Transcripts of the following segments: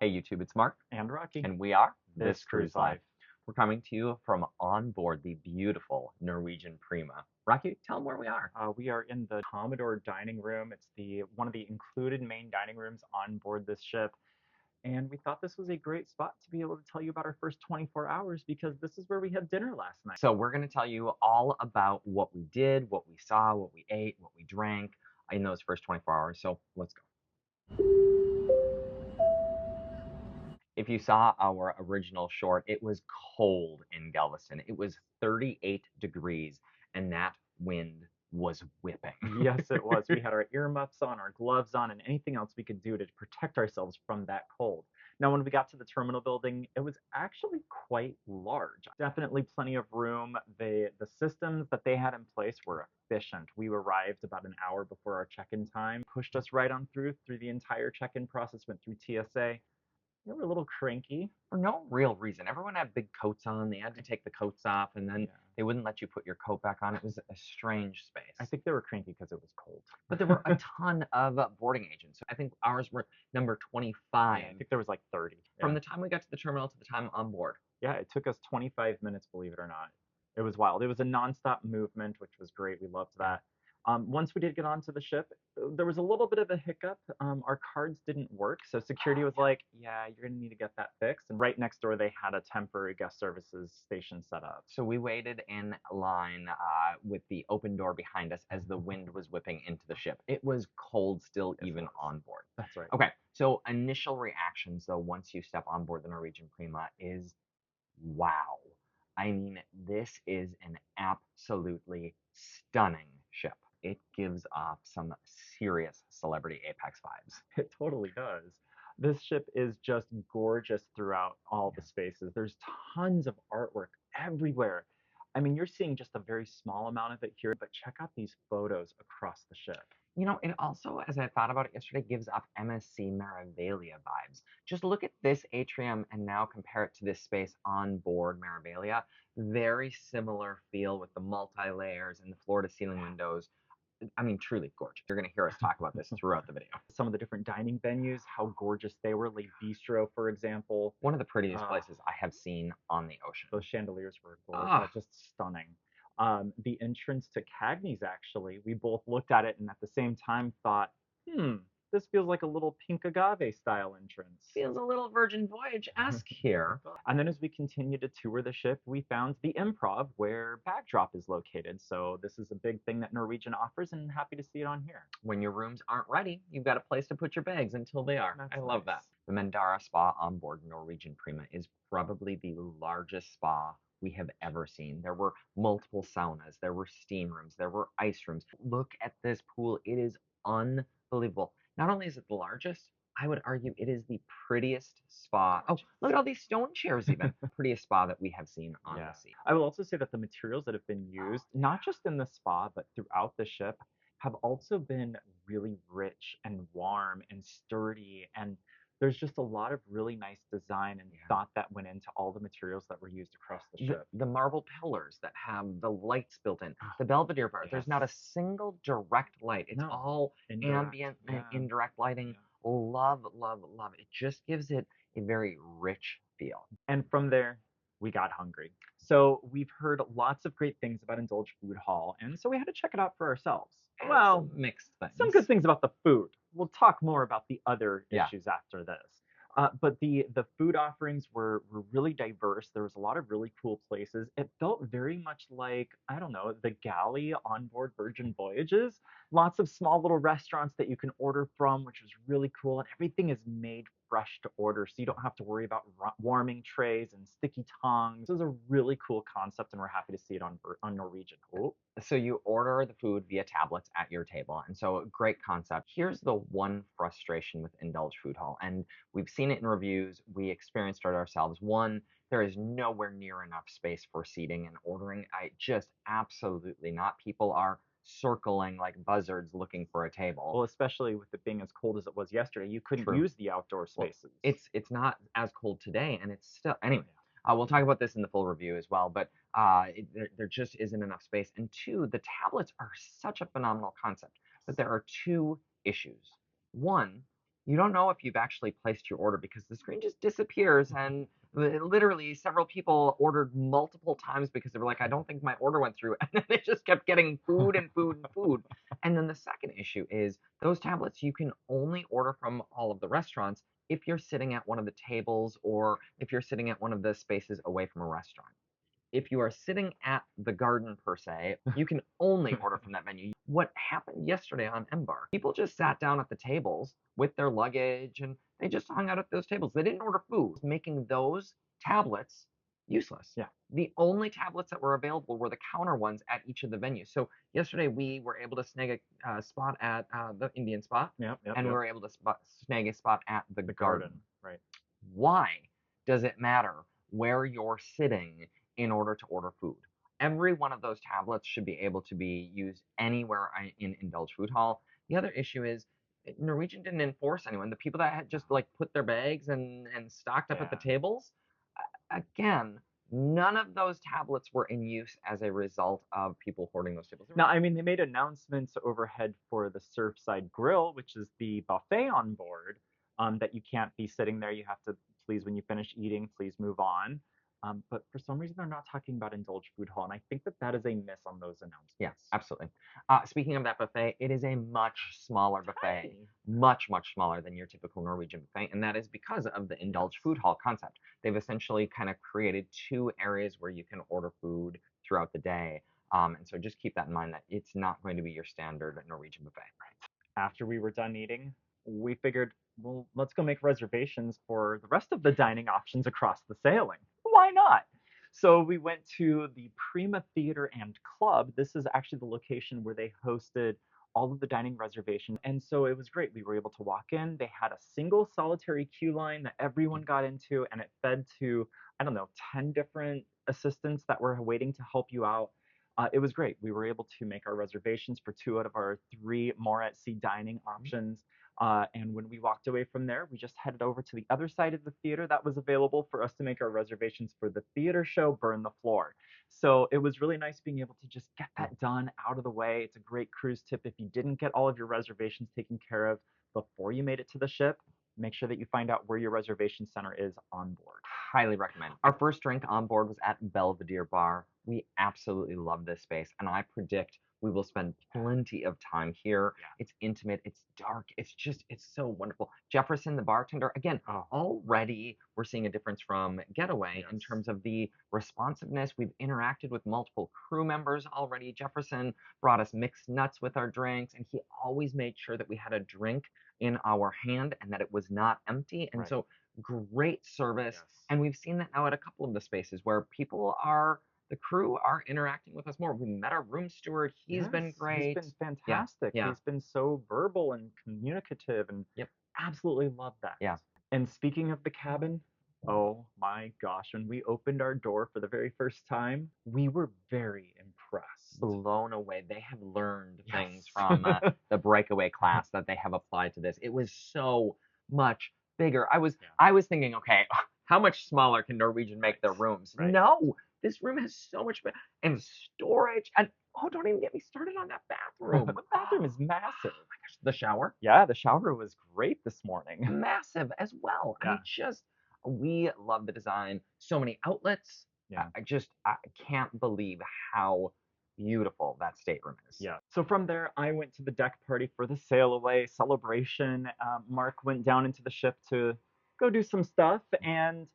Hey YouTube, it's Mark, And Rocky. and we are This Cruise Life. We're coming to you from on board the beautiful Norwegian Prima. Rocky, tell them where we are. We are in the Commodore dining room. It's the one of the included main dining rooms on board this ship. And we thought this was a great spot to be able to tell you about our first 24 hours because this is where we had dinner last night. So we're going to tell you all about what we did, what we saw, what we ate, what we drank in those first 24 hours. So let's go. If you saw our original short, it was cold in Galveston. It was 38 degrees, and that wind was whipping. Yes, it was. We had our earmuffs on, our gloves on, and anything else we could do to protect ourselves from that cold. Now, when we got to the terminal building, it was actually quite large. Definitely plenty of room. The systems that they had in place were efficient. We arrived about an hour before our check-in time, pushed us right on through the entire check-in process, went through TSA. They were a little cranky. For no real reason. Everyone had big coats on. They had to take the coats off, and then they wouldn't let you put your coat back on. It was a strange space. I think they were cranky because it was cold. But there were a ton of boarding agents. I think ours were number 25. Yeah, I think there was like 30. From the time we got to the terminal to the time on board. Yeah, it took us 25 minutes, believe it or not. It was wild. It was a nonstop movement, which was great. We loved that. Once we did get onto the ship, there was a little bit of a hiccup. Our cards didn't work, so security was like, yeah, you're gonna need to get that fixed. And right next door, they had a temporary guest services station set up. So we waited in line with the open door behind us as the wind was whipping into the ship. It was cold still, even on board. That's right. Okay, so initial reactions, though, once you step on board the Norwegian Prima is, wow. I mean, this is an absolutely stunning ship. It gives off some serious celebrity Apex vibes. It totally does. This ship is just gorgeous throughout all the spaces. There's tons of artwork everywhere. I mean, you're seeing just a very small amount of it here, but check out these photos across the ship. You know, it also, as I thought about it yesterday, gives off MSC Meraviglia vibes. Just look at this atrium and now compare it to this space on board Meraviglia. Very similar feel with the multi-layers and the floor-to-ceiling windows. I mean, truly gorgeous. You're going to hear us talk about this throughout the video. Some of the different dining venues, how gorgeous they were. Le Bistro, for example. One of the prettiest places I have seen on the ocean. Those chandeliers were gorgeous, just stunning. The entrance to Cagney's, actually, we both looked at it and at the same time thought, this feels like a little pink agave style entrance. Feels a little Virgin Voyage-esque here. And then as we continued to tour the ship, we found the Improv where Backdrop is located. So this is a big thing that Norwegian offers, and happy to see it on here. When your rooms aren't ready, you've got a place to put your bags until they are. I love that. The Mandara Spa on board Norwegian Prima is probably the largest spa we have ever seen. There were multiple saunas, there were steam rooms, there were ice rooms. Look at this pool. It is unbelievable. Not only is it the largest, I would argue it is the prettiest spa. Oh, look at all these stone chairs even. Prettiest spa that we have seen on the sea. I will also say that the materials that have been used, not just in the spa, but throughout the ship, have also been really rich and warm and sturdy, and there's just a lot of really nice design and thought that went into all the materials that were used across the ship. The marble pillars that have the lights built in, the Belvedere bar, there's not a single direct light. It's all ambient and indirect lighting. Love, love, love it. It just gives it a very rich feel. And from there, we got hungry. So we've heard lots of great things about Indulge Food Hall, and so we had to check it out for ourselves. Well, mixed things. Some good things about the food. We'll talk more about the other issues after this. But the food offerings were really diverse. There was a lot of really cool places. It felt very much like, I don't know, the galley on board Virgin Voyages. Lots of small little restaurants that you can order from, which was really cool. And everything is made fresh to order, so you don't have to worry about warming trays and sticky tongs. This is a really cool concept, and we're happy to see it on Norwegian. Oh. So you order the food via tablets at your table, and so great concept. Here's the one frustration with Indulge Food Hall, and we've seen it in reviews, we experienced it ourselves. One, there is nowhere near enough space for seating and ordering. Just absolutely not. People are circling like buzzards looking for a table. Well, especially with it being as cold as it was yesterday, you couldn't use the outdoor spaces. Well, it's not as cold today, and it's still anyway. We'll talk about this in the full review as well, but there just isn't enough space. And two, the tablets are such a phenomenal concept, but there are two issues. One, you don't know if you've actually placed your order because the screen just disappears and literally several people ordered multiple times because they were like, I don't think my order went through. And then they just kept getting food and food and food. And then the second issue is those tablets you can only order from all of the restaurants if you're sitting at one of the tables or if you're sitting at one of the spaces away from a restaurant. If you are sitting at the garden per se, you can only order from that menu. What happened yesterday on Embark, people just sat down at the tables with their luggage and they just hung out at those tables. They didn't order food, making those tablets useless. Yeah. The only tablets that were available were the counter ones at each of the venues. So yesterday we were able to snag a spot at the Indian spot, and we were able to snag a spot at the garden. Right. Why does it matter where you're sitting in order to order food? Every one of those tablets should be able to be used anywhere in Indulge Food Hall. The other issue is Norwegian didn't enforce anyone. The people that had just like put their bags and stocked up at the tables, again, none of those tablets were in use as a result of people hoarding those tables. Now, I mean, they made announcements overhead for the Surfside Grill, which is the buffet on board, that you can't be sitting there. You have to, please, when you finish eating, please move on. But for some reason, they're not talking about Indulge Food Hall, and I think that that is a miss on those announcements. Yes, absolutely. Speaking of that buffet, it is a much smaller buffet, much smaller than your typical Norwegian buffet, and that is because of the Indulge Food Hall concept. They've essentially kind of created two areas where you can order food throughout the day, and so just keep that in mind that it's not going to be your standard Norwegian buffet. After we were done eating, we figured, well, let's go make reservations for the rest of the dining options across the sailing. Why not? So we went to the Prima Theater and Club. This is actually the location where they hosted all of the dining reservations. And so it was great. We were able to walk in. They had a single solitary queue line that everyone got into, and it fed to, I don't know, 10 different assistants that were waiting to help you out. It was great. We were able to make our reservations for 2 out of our 3 more at sea dining options. And when we walked away from there, we just headed over to the other side of the theater that was available for us to make our reservations for the theater show, Burn the Floor. So it was really nice being able to just get that done out of the way. It's a great cruise tip. If you didn't get all of your reservations taken care of before you made it to the ship, make sure that you find out where your reservation center is on board. Highly recommend. Our first drink on board was at Belvedere Bar. We absolutely love this space, and I predict we will spend plenty of time here. It's intimate, it's dark, it's so wonderful. Jefferson, the bartender, again, already we're seeing a difference from Getaway in terms of the responsiveness. We've interacted with multiple crew members already. Jefferson brought us mixed nuts with our drinks, and he always made sure that we had a drink in our hand and that it was not empty. And so great service. And we've seen that now at a couple of the spaces where the crew are interacting with us more. We met our room steward. He's been great. He's been fantastic. He's been so verbal and communicative, and absolutely love that. Yeah. And speaking of the cabin, oh my gosh, when we opened our door for the very first time, we were very impressed. Blown away. They have learned things from the breakaway class that they have applied to this. It was so much bigger. I was thinking, okay, how much smaller can Norwegian make their rooms? No, this room has so much better and storage. And don't even get me started on that bathroom. The bathroom is massive. Oh my gosh, the shower? Yeah, the shower was great this morning. Massive as well. I mean, we love the design. So many outlets. Yeah. I can't believe how beautiful that stateroom is. Yeah. So from there, I went to the deck party for the sail away celebration. Mark went down into the ship to go do some stuff, and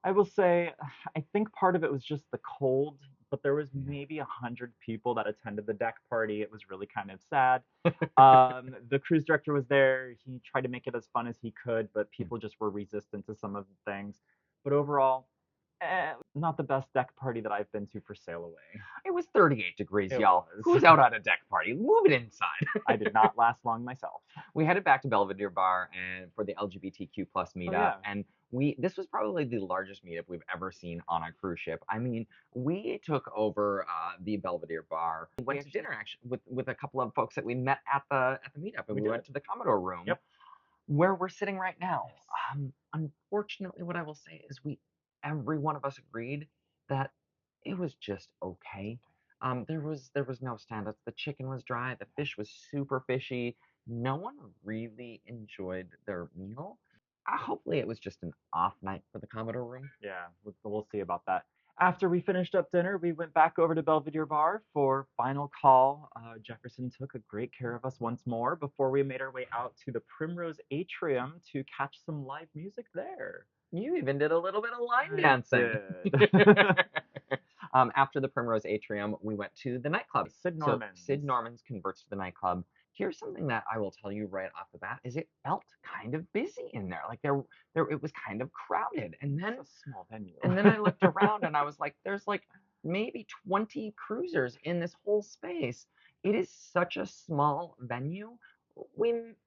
I will say, I think part of it was just the cold, but there was maybe 100 people that attended the deck party. It was really kind of sad. The cruise director was there. He tried to make it as fun as he could, but people just were resistant to some of the things. But overall, not the best deck party that I've been to for sail away. It was 38 degrees, y'all. Who's out on a deck party? Move it inside. I did not last long myself. We headed back to Belvedere Bar and for the LGBTQ plus meetup, and this was probably the largest meetup we've ever seen on a cruise ship. I mean, we took over the Belvedere Bar. We went to dinner actually with a couple of folks that we met at the meetup, and we went to the Commodore room, where we're sitting right now. Unfortunately, what I will say is every one of us agreed that it was just okay. There was no standouts. The chicken was dry. The fish was super fishy. no one really enjoyed their meal. Hopefully, it was just an off night for the Commodore room. Yeah, we'll see about that. After we finished up dinner, we went back over to Belvedere Bar for final call. Jefferson took a great care of us once more before we made our way out to the Primrose Atrium to catch some live music there. You even did a little bit of line I dancing. did. After the Primrose Atrium, we went to the nightclub. Sid So Norman's. Sid Norman's converts to the nightclub. Here's something that I will tell you right off the bat: is it felt kind of busy in there. Like it was kind of crowded. And then It's a small venue. and then I looked around and I was like, there's like maybe 20 cruisers in this whole space. It is such a small venue.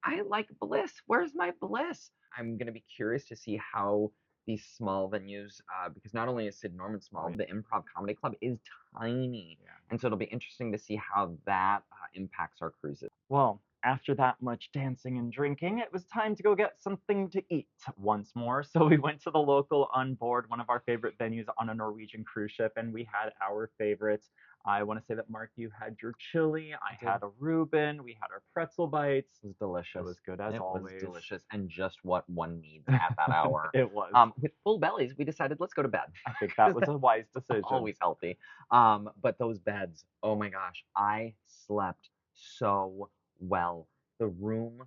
I like Bliss. Where's my Bliss? I'm gonna be curious to see how these small venues, because not only is Sid Norman small, the Improv Comedy Club is tiny, Yeah. and so it'll be interesting to see how that impacts our cruises. Well, after that much dancing and drinking, it was time to go get something to eat once more. So we went to the local on board, one of our favorite venues on a Norwegian cruise ship, and we had our favorites. I want to say that, Mark, you had your chili, I had a Reuben, we had our pretzel bites. It was delicious. It was good as always. It was delicious and just what one needs at that hour. It was. With full bellies, we decided let's go to bed. I think that was a wise decision. Always healthy. But those beds, oh my gosh, I slept so well. The room,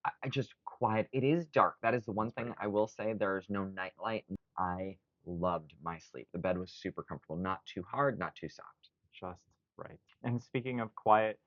I just quiet. It is dark. That is the one thing I will say. There's no nightlight. I loved my sleep. The bed was super comfortable. Not too hard, not too soft. Just right. And speaking of quiet,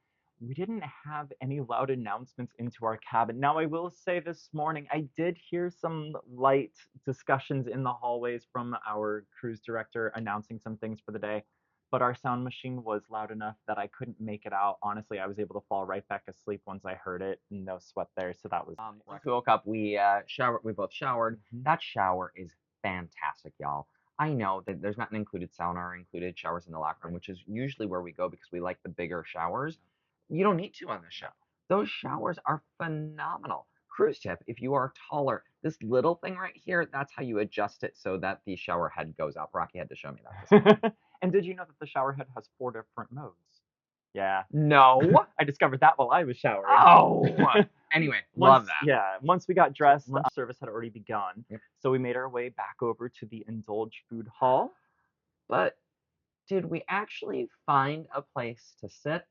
we didn't have any loud announcements into our cabin. Now, I will say this morning, I did hear some light discussions in the hallways from our cruise director announcing some things for the day, but our sound machine was loud enough that I couldn't make it out. Honestly, I was able to fall right back asleep once I heard it. No sweat there, so that was. Once we woke up, we showered. We both showered. That shower is fantastic, y'all. I know that there's not an included sauna or included showers in the locker room, which is usually where we go because we like the bigger showers. You don't need to on this show. Those showers are phenomenal. Cruise tip, if you are taller, this little thing right here, that's how you adjust it so that the shower head goes up. Rocky had to show me that. And did you know that the shower head has 4 different modes? Yeah. No. I discovered that while I was showering. Oh. Anyway, love that. Yeah. Once we got dressed, lunch service had already begun. Yep. So we made our way back over to the Indulge Food Hall. But did we actually find a place to sit?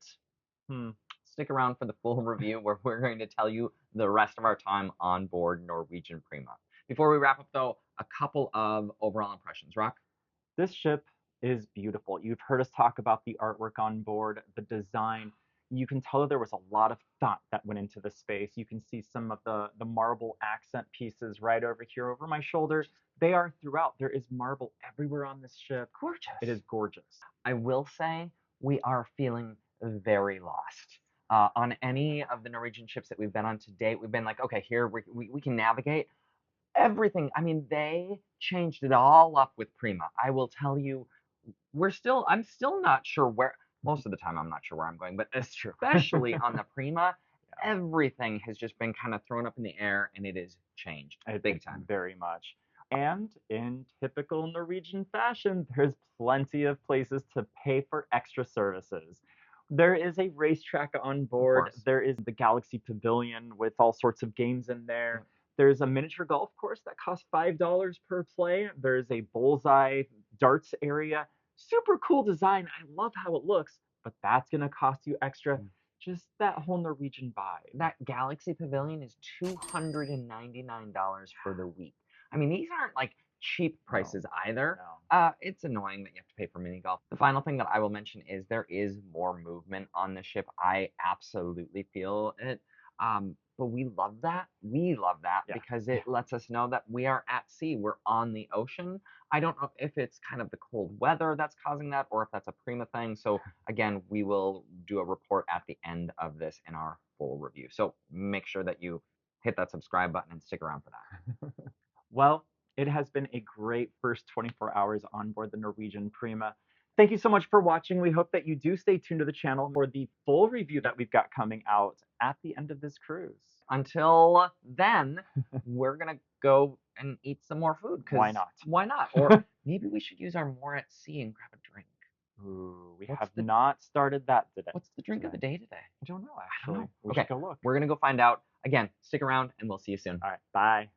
Stick around for the full review where we're going to tell you the rest of our time on board Norwegian Prima. Before we wrap up, though, a couple of overall impressions. Rock? This ship is beautiful. You've heard us talk about the artwork on board, the design. You can tell that there was a lot of thought that went into the space. You can see some of the marble accent pieces right over here over my shoulder. They are throughout. There is marble everywhere on this ship. Gorgeous. It is gorgeous. I will say we are feeling very lost. On any of the Norwegian ships that we've been on to date, we've been like, okay, here we can navigate everything. I mean, they changed it all up with Prima. I will tell you, I'm still not sure where. Most of the time, I'm not sure where I'm going, but That's true. especially on the Prima, everything has just been kind of thrown up in the air, and it is changed big time. Very much. And in typical Norwegian fashion, there's plenty of places to pay for extra services. There is a racetrack on board. There is the Galaxy Pavilion with all sorts of games in there. There's a miniature golf course that costs $5 per play. There's a bullseye darts area. Super cool design. I love how it looks, but that's going to cost you extra. Just that whole Norwegian vibe. That Galaxy Pavilion is $299 for the week. I mean, these aren't like cheap prices either. No. It's annoying that you have to pay for mini golf. The final thing that I will mention is there is more movement on the ship. I absolutely feel it. But we love that. We love that because it lets us know that we are at sea. We're on the ocean. I don't know if it's kind of the cold weather that's causing that or if that's a Prima thing. So again, we will do a report at the end of this in our full review. So make sure that you hit that subscribe button and stick around for that. Well, it has been a great first 24 hours on board the Norwegian Prima. Thank you so much for watching. We hope that you do stay tuned to the channel for the full review that we've got coming out at the end of this cruise. Until then, we're going to go and eat some more food. Why not? Why not? Or maybe we should use our more at sea and grab a drink. Ooh, we What's have the not started that today. What's the drink of the day today? I don't know, I don't actually. know. We Okay, should go look. we're gonna go find out. Again, stick around and we'll see you soon. All right, bye.